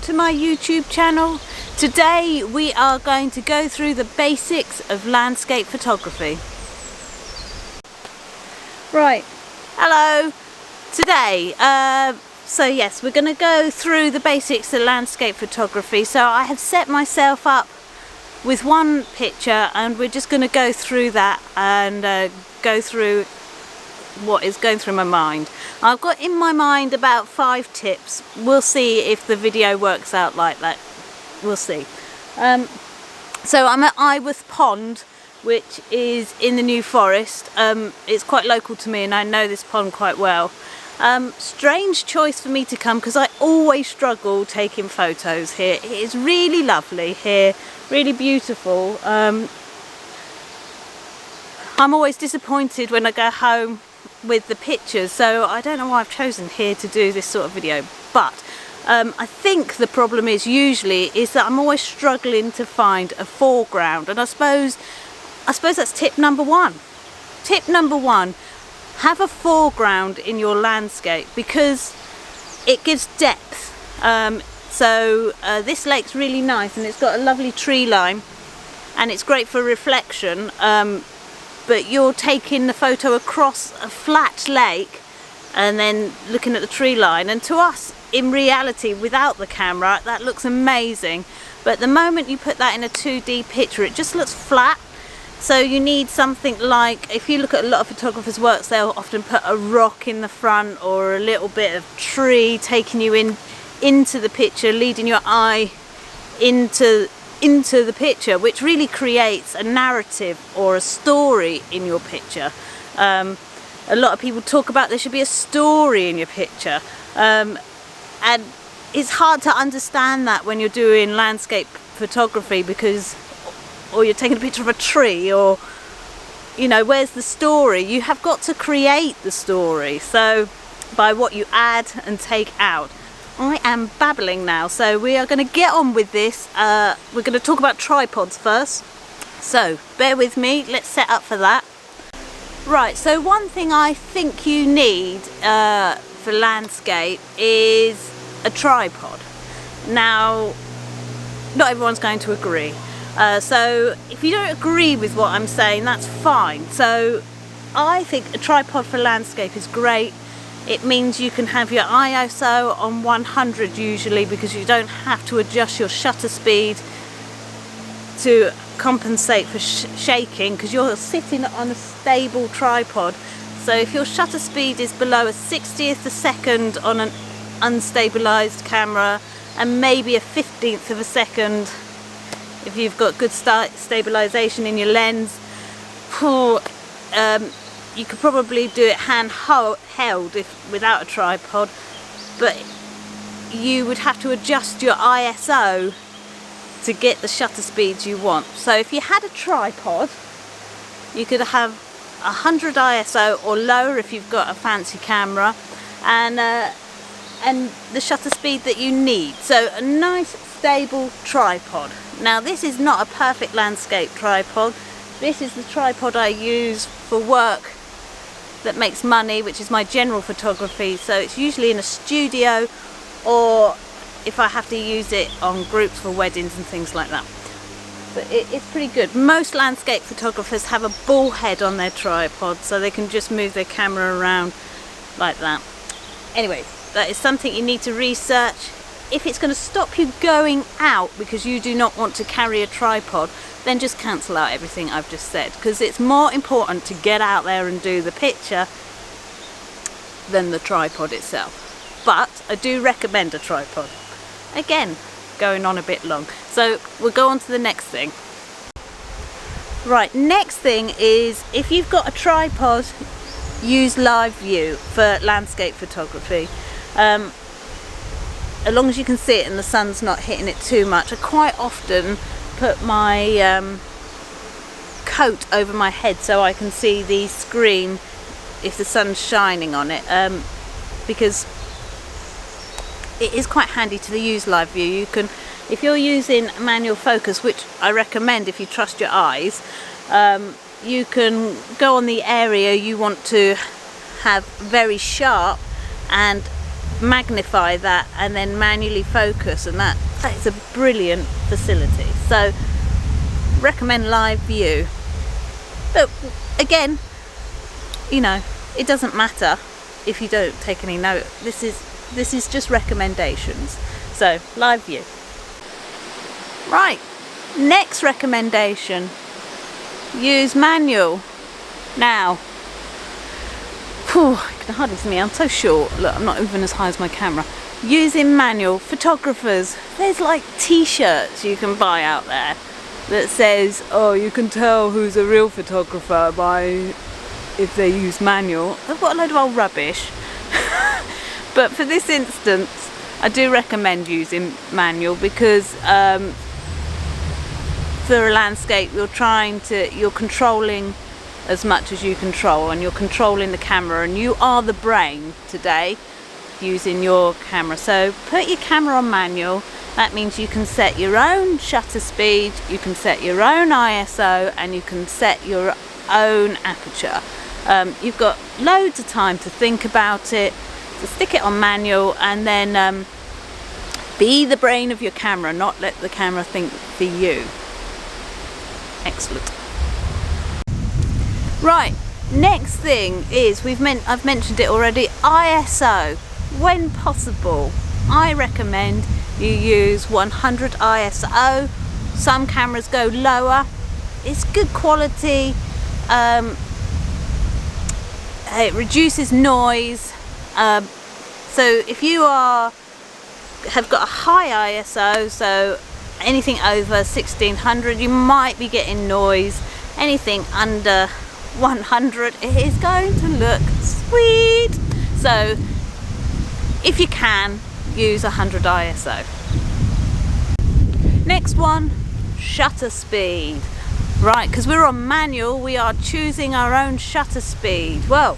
welcome to my YouTube channel. Today we are going to go through the basics of landscape photography. Right, hello. Today, so yes, we're going to go through the basics of landscape photography. So I have set myself up with one picture and we're just going to go through that and go through what is going through my mind. I've got in my mind about 5 tips. We'll see if the video works out like that. We'll see. So I'm at Iworth Pond, which is in the New Forest. It's quite local to me and I know this pond quite well. Strange choice for me to come because I always struggle taking photos here. It is really lovely here, really beautiful. I'm always disappointed when I go home with the pictures, so I don't know why I've chosen here to do this sort of video, but I think the problem is that I'm always struggling to find a foreground, and I suppose that's tip number one. Tip number one, have a foreground in your landscape because it gives depth. This lake's really nice and it's got a lovely tree line and it's great for reflection, but you're taking the photo across a flat lake and then looking at the tree line, and to us in reality without the camera that looks amazing, but the moment you put that in a 2D picture it just looks flat. So you need something like, if you look at a lot of photographers' works, they'll often put a rock in the front or a little bit of tree taking you into the picture, leading your eye into the picture, which really creates a narrative or a story in your picture. A lot of people talk about there should be a story in your picture, and it's hard to understand that when you're doing landscape photography or you're taking a picture of a tree, or you know, where's the story? You have got to create the story, so by what you add and take out. I am babbling now, so we are going to get on with this. We're going to talk about tripods first, so bear with me, let's set up for that. Right, so one thing I think you need for landscape is a tripod. Now, not everyone's going to agree. So if you don't agree with what I'm saying, that's fine. So I think a tripod for landscape is great. It means you can have your ISO on 100 usually, because you don't have to adjust your shutter speed to compensate for shaking, because you're sitting on a stable tripod. So if your shutter speed is below a 60th a second on an unstabilized camera and maybe a 15th of a second if you've got good stabilization in your lens, you could probably do it handheld without a tripod, but you would have to adjust your ISO to get the shutter speeds you want. So if you had a tripod, you could have 100 ISO or lower if you've got a fancy camera, and the shutter speed that you need. So a nice stable tripod. Now this is not a perfect landscape tripod. This is the tripod I use for work that makes money, which is my general photography. So it's usually in a studio, or if I have to use it on groups for weddings and things like that. But it's pretty good. Most landscape photographers have a ball head on their tripod, so they can just move their camera around like that. Anyway, that is something you need to research. If it's going to stop you going out because you do not want to carry a tripod, then just cancel out everything I've just said, because it's more important to get out there and do the picture than the tripod itself. But I do recommend a tripod. Again, going on a bit long, so we'll go on to the next thing. Right, next thing is, if you've got a tripod, use live view for landscape photography. As long as you can see it and the sun's not hitting it too much. I quite often put my coat over my head so I can see the screen if the sun's shining on it, because it is quite handy to use live view. You can, if you're using manual focus, which I recommend if you trust your eyes, you can go on the area you want to have very sharp and magnify that and then manually focus, and that is a brilliant facility. So recommend live view. But again, you know, it doesn't matter if you don't take any note. This is just recommendations. So live view. Right, next recommendation, use manual. Now, I can hardly see me, I'm so short. Look, I'm not even as high as my camera. Using manual, photographers, there's like t-shirts you can buy out there that says, oh, you can tell who's a real photographer by if they use manual. I've got a load of old rubbish. But for this instance, I do recommend using manual because for a landscape you're controlling as much as you control, and you're controlling the camera, and you are the brain today using your camera. So put your camera on manual. That means you can set your own shutter speed, you can set your own ISO, and you can set your own aperture. You've got loads of time to think about it. So stick it on manual, and then be the brain of your camera, not let the camera think for you. Excellent. Right, next thing is, I've mentioned it already, ISO. When possible, I recommend you use 100 ISO. Some cameras go lower. It's good quality. It reduces noise. So if you have got a high ISO, so anything over 1600, you might be getting noise. Anything under 100, it is going to look sweet. So if you can, use 100 ISO. Next one, shutter speed. Right, because we're on manual, we are choosing our own shutter speed. Well,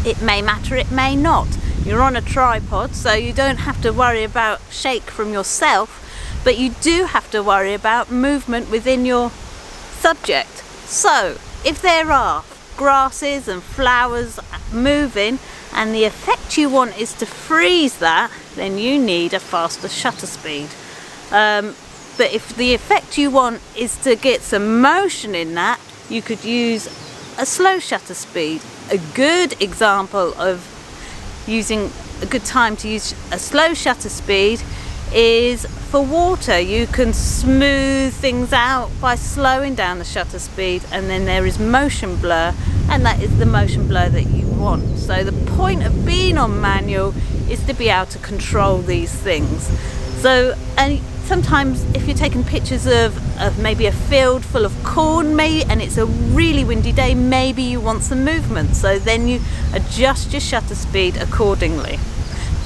it may matter, it may not. You're on a tripod, so you don't have to worry about shake from yourself, but you do have to worry about movement within your subject. So if there are grasses and flowers moving and the effect you want is to freeze that, then you need a faster shutter speed. But if the effect you want is to get some motion in that, you could use a slow shutter speed. A good example of using a good time to use a slow shutter speed is for water. You can smooth things out by slowing down the shutter speed, and then there is motion blur, and that is the motion blur that you want. So the point of being on manual is to be able to control these things. So, and sometimes if you're taking pictures of maybe a field full of corn, and it's a really windy day, maybe you want some movement, so then you adjust your shutter speed accordingly.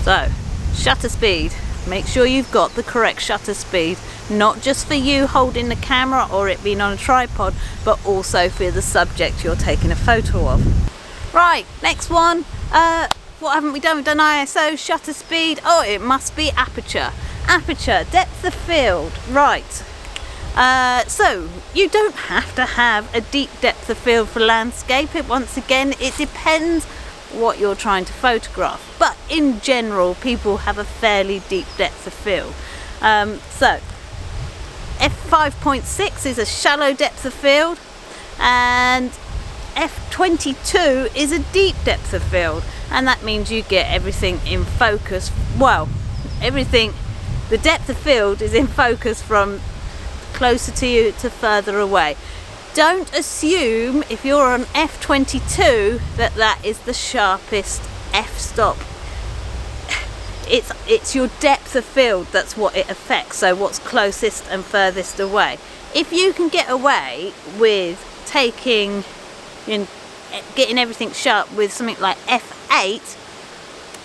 So shutter speed, make sure you've got the correct shutter speed, not just for you holding the camera or it being on a tripod, but also for the subject you're taking a photo of. Right, next one, what haven't we done? We've done ISO, shutter speed. Oh, it must be aperture. Aperture, depth of field. Right, so you don't have to have a deep depth of field for landscape. Once again, it depends what you're trying to photograph, but in general people have a fairly deep depth of field. So f5.6 is a shallow depth of field, and f22 is a deep depth of field, and that means you get everything in focus. Well, everything, the depth of field is in focus from closer to you to further away. Don't assume if you're on f22 that that is the sharpest f-stop. It's your depth of field that's what it affects, so what's closest and furthest away. If you can get away with getting everything sharp with something like f8,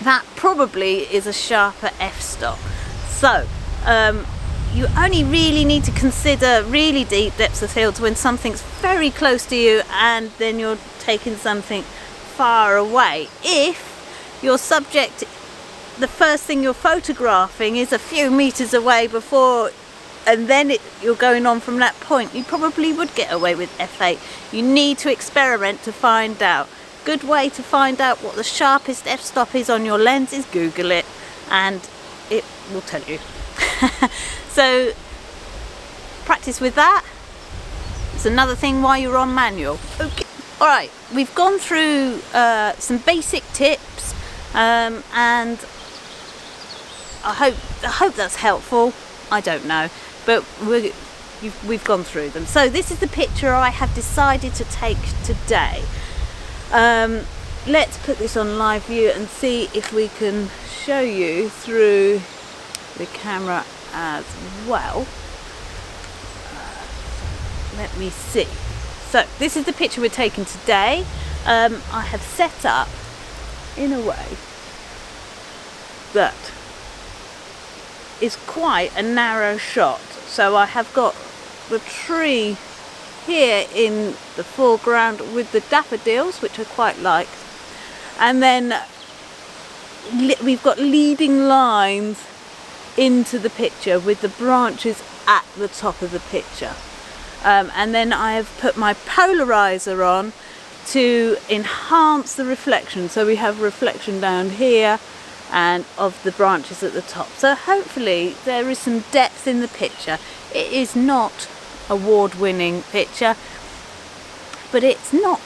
that probably is a sharper f-stop. So you only really need to consider really deep depths of field when something's very close to you and then you're taking something far away. If your subject, the first thing you're photographing is a few meters away before, and then you're going on from that point, you probably would get away with f8. You need to experiment to find out. good way to find out what the sharpest f-stop is on your lens is Google it, and it will tell you. So practice with that. It's another thing while you're on manual. Okay. Alright, we've gone through some basic tips, and I hope that's helpful. I don't know, but we've gone through them. So this is the picture I have decided to take today. Let's put this on live view and see if we can show you through the camera as well. Let me see. So this is the picture we're taking today. I have set up in a way that is quite a narrow shot. So I have got the tree here in the foreground with the daffodils, which I quite like, and then we've got leading lines into the picture with the branches at the top of the picture. And then I have put my polarizer on to enhance the reflection. So we have reflection down here and of the branches at the top. So hopefully there is some depth in the picture. It is not award-winning picture, but it's not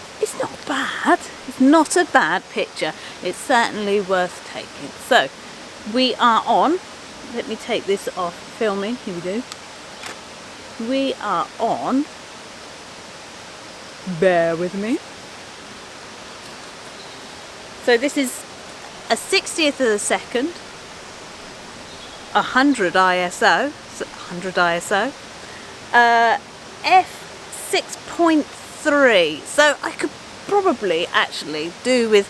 bad. It's not a bad picture. It's certainly worth taking. So we are on. Let me take this off filming. Here we go. We are on, bear with me. So this is a 60th of a second, 100 ISO, f6.3. So I could probably actually do with,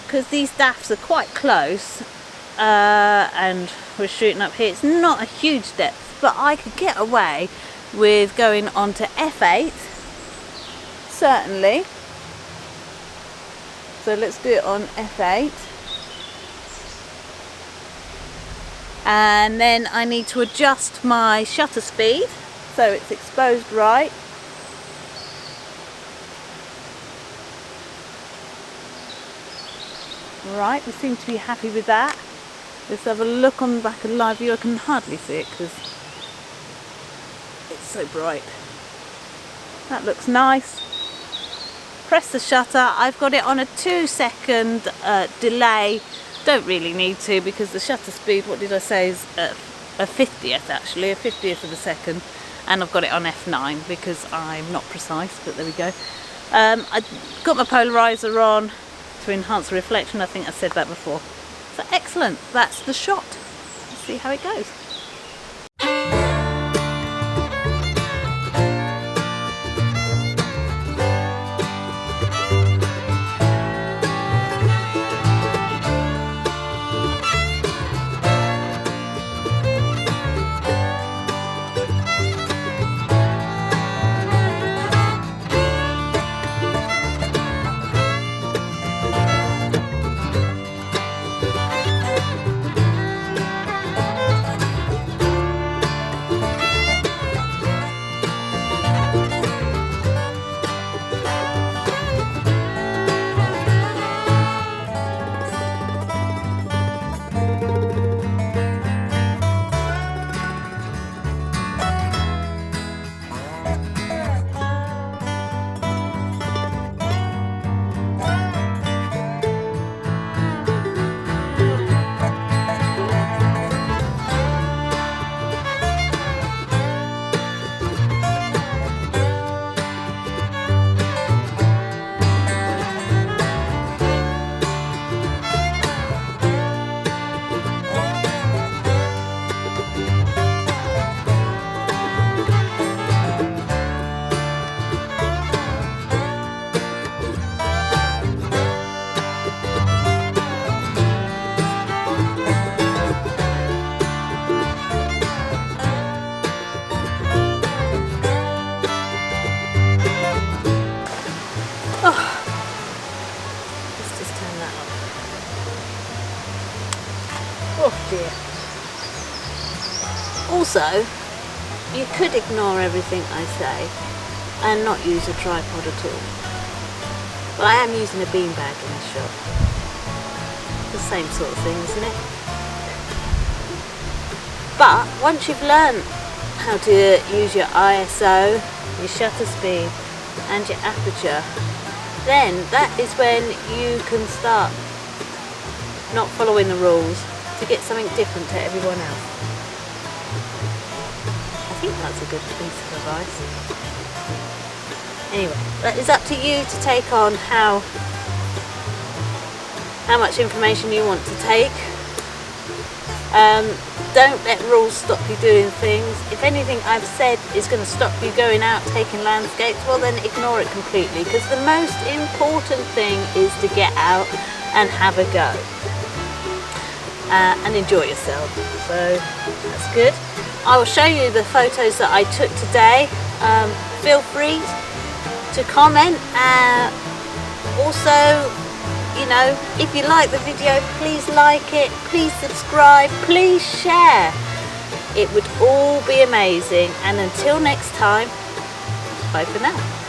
because these daffs are quite close, and we're shooting up here, it's not a huge depth, but I could get away with going on to f8, certainly. So let's do it on f8, and then I need to adjust my shutter speed so it's exposed right. Right, we seem to be happy with that. Let's have a look on the back of live view. I can hardly see it because it's so bright. That looks nice. Press the shutter. I've got it on a 2-second delay. Don't really need to, because the shutter speed, what did I say, is a 50th actually, a 50th of a second. And I've got it on f9 because I'm not precise, but there we go. I've got my polarizer on to enhance the reflection. I think I said that before. So excellent, that's the shot. Let's see how it goes. Oh dear. Also, you could ignore everything I say and not use a tripod at all. Well, I am using a beanbag in this shot. The same sort of thing, isn't it? But once you've learned how to use your ISO, your shutter speed and your aperture, then that is when you can start not following the rules to get something different to everyone else. I think that's a good piece of advice. Anyway, that is up to you to take on how much information you want to take. Don't let rules stop you doing things. If anything I've said is going to stop you going out taking landscapes, well then ignore it completely, because the most important thing is to get out and have a go and enjoy yourself. So that's good. I will show you the photos that I took today. Feel free to comment. Also, you know, if you like the video, please like it, please subscribe, please share. It would all be amazing. And until next time, bye for now.